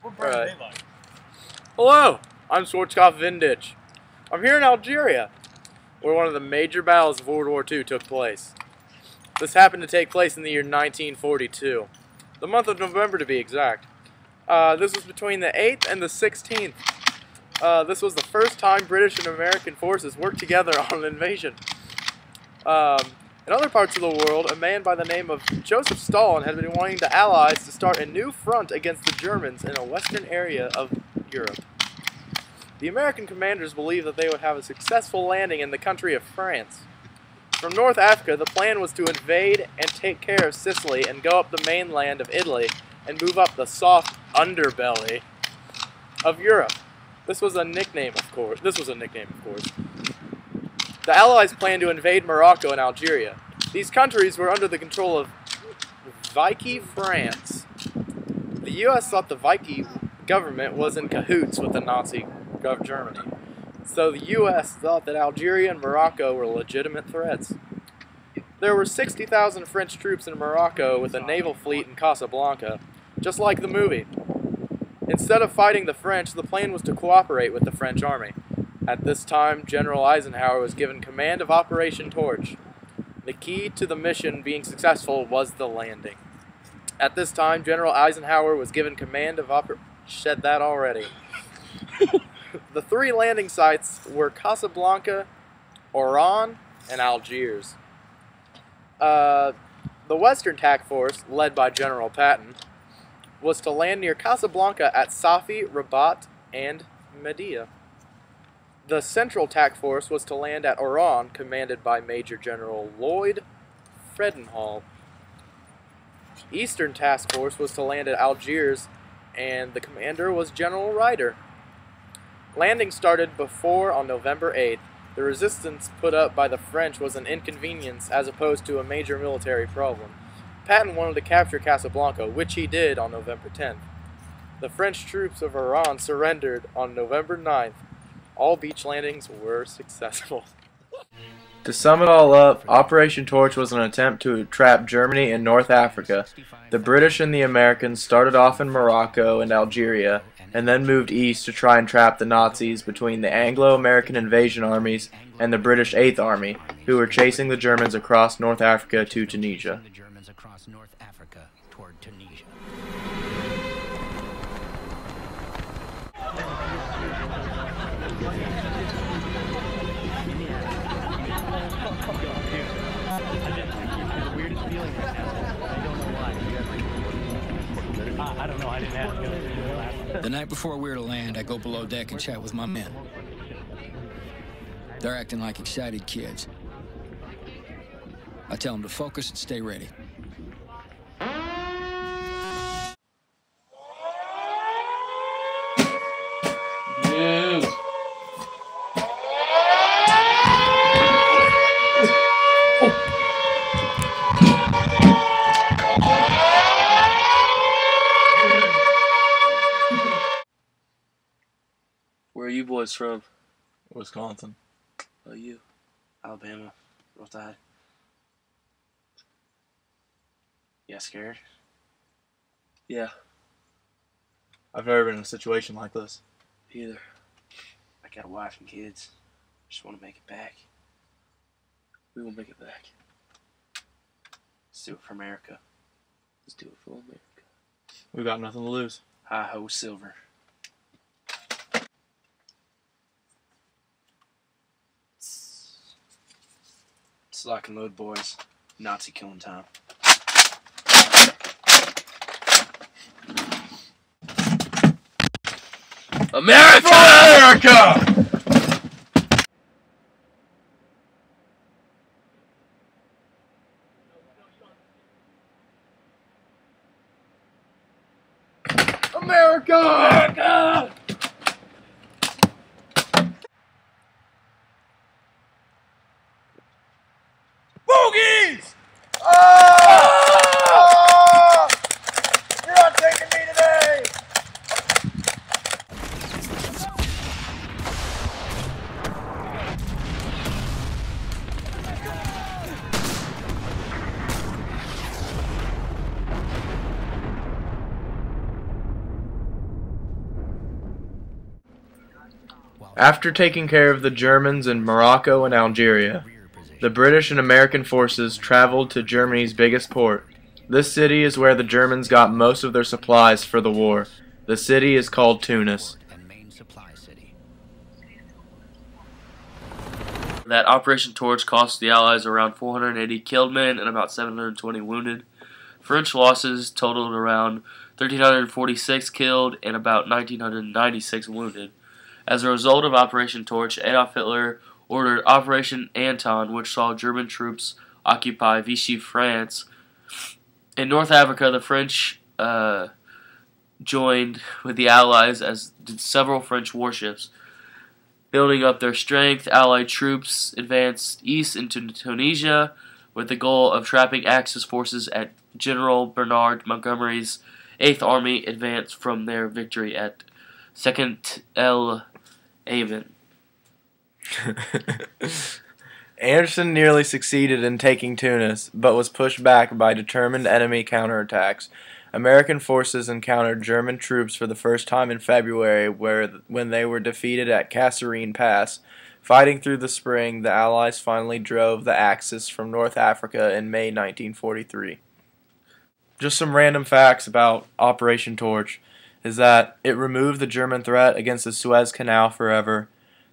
Alright. Hello, I'm Schwarzkopf Vindich. I'm here in Algeria, where one of the major battles of World War II took place. This happened to take place in the year 1942, the month of November to be exact. This was between the 8th and the 16th. This was the first time British and American forces worked together on an invasion. In other parts of the world, a man by the name of Joseph Stalin had been wanting the Allies to start a new front against the Germans in a western area of Europe. The American commanders believed that they would have a successful landing in the country of France. From North Africa, the plan was to invade and take care of Sicily and go up the mainland of Italy and move up the soft underbelly of Europe. This was a nickname, of course. The Allies planned to invade Morocco and Algeria. These countries were under the control of Vichy France. The U.S. thought the Vichy government was in cahoots with the Nazi Germany. So the U.S. thought that Algeria and Morocco were legitimate threats. There were 60,000 French troops in Morocco with a naval fleet in Casablanca, just like the movie. Instead of fighting the French, the plan was to cooperate with the French army. At this time, General Eisenhower was given command of Operation Torch. The key to the mission being successful was the landing. At this time, General Eisenhower was given command of Shed that already. The three landing sites were Casablanca, Oran, and Algiers. The Western Task Force, led by General Patton, was to land near Casablanca at Safi, Rabat, and Medea. The Central Task Force was to land at Oran, commanded by Major General Lloyd Fredenhall. Eastern Task Force was to land at Algiers, and the commander was General Ryder. Landing started before on November 8th. The resistance put up by the French was an inconvenience as opposed to a major military problem. Patton wanted to capture Casablanca, which he did on November 10th. The French troops of Oran surrendered on November 9th. All beach landings were successful. To sum it all up, Operation Torch was an attempt to trap Germany in North Africa. The British and the Americans started off in Morocco and Algeria, and then moved east to try and trap the Nazis between the Anglo-American invasion armies and the British 8th Army, who were chasing the Germans across North Africa to Tunisia. The night before we were to land, I go below deck and chat with my men. They're acting like excited kids. I tell them to focus and stay ready. Yes. Where are you boys from? Wisconsin. Oh, you? Alabama. Roll Tide. Yeah, scared? Yeah. I've never been in a situation like this. Either. I got a wife and kids. Just want to make it back. We will make it back. Let's do it for America. Let's do it for America. We've got nothing to lose. Hi-ho, Silver. It's lock and load, boys. Nazi killing time. America! America! America! America! Bogies! Oh! You're not taking me today! After taking care of the Germans in Morocco and Algeria, the British and American forces traveled to Germany's biggest port. This city is where the Germans got most of their supplies for the war. The city is called Tunis. That Operation Torch cost the Allies around 480 killed men and about 720 wounded. French losses totaled around 1,346 killed and about 1,996 wounded. As a result of Operation Torch, Adolf Hitler ordered Operation Anton, which saw German troops occupy Vichy, France. In North Africa, the French joined with the Allies, as did several French warships. Building up their strength, Allied troops advanced east into Tunisia with the goal of trapping Axis forces at General Bernard Montgomery's 8th Army advance from their victory at Second El Aven. Anderson nearly succeeded in taking Tunis, but was pushed back by determined enemy counterattacks. American forces encountered German troops for the first time in February, when they were defeated at Kasserine Pass. Fighting through the spring, the Allies finally drove the Axis from North Africa in May 1943. Just some random facts about Operation Torch is that it removed the German threat against the Suez Canal forever.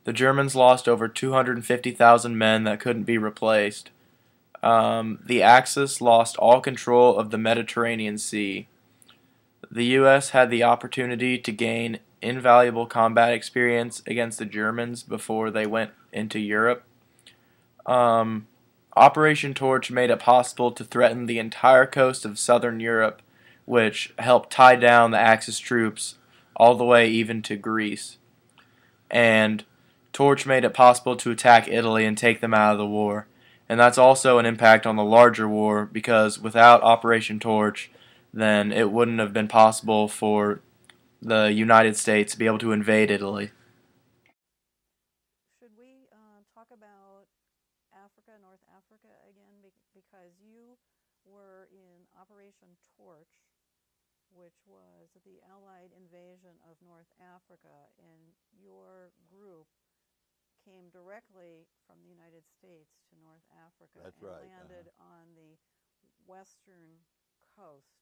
The Germans lost over 250,000 men that couldn't be replaced. The Axis lost all control of the Mediterranean Sea. The U.S. had the opportunity to gain invaluable combat experience against the Germans before they went into Europe. Operation Torch made it possible to threaten the entire coast of southern Europe, which helped tie down the Axis troops all the way even to Greece. And Torch made it possible to attack Italy and take them out of the war. And that's also an impact on the larger war, because without Operation Torch, then it wouldn't have been possible for the United States to be able to invade Italy. Should we talk about Africa, North Africa again? Because you were in Operation Torch, which was the Allied invasion of North Africa, and your group came directly from the United States to North Africa. That's and right. Landed on the western coast.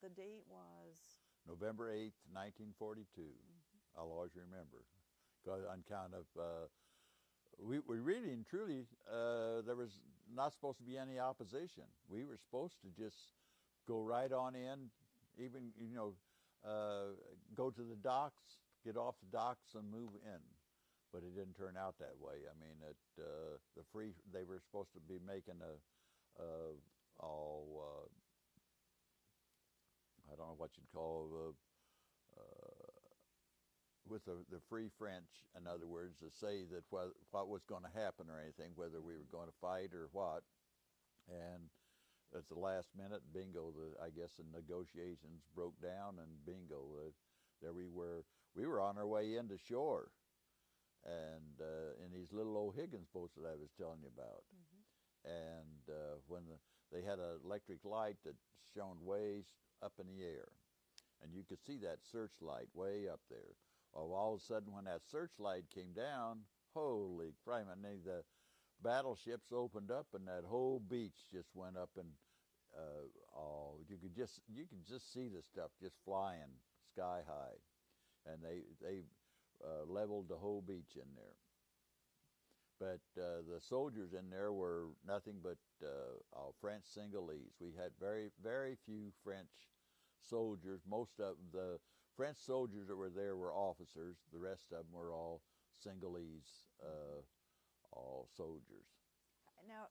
The date was November 8th, 1942. I'll always remember. Because on account of, we really and truly, there was not supposed to be any opposition. We were supposed to just go right on in, even, go to the docks, get off the docks and move in. But it didn't turn out that way. I mean, they were supposed to be making I don't know what you'd call with the Free French, in other words, to say that what was going to happen or anything, whether we were going to fight or what. And at the last minute, bingo, I guess the negotiations broke down, and bingo, there we were. We were on our way into shore, and in these little old Higgins boats that I was telling you about. And when they had an electric light that shone way up in the air, and you could see that searchlight way up there. Oh, all of a sudden, when that searchlight came down, holy crap! The battleships opened up, and that whole beach just went up, and you could just see the stuff just flying sky high, and they leveled the whole beach in there. But the soldiers in there were nothing but French Singhalese. We had very, very few French soldiers. Most of the French soldiers that were there were officers. The rest of them were all Singhalese, all soldiers. now.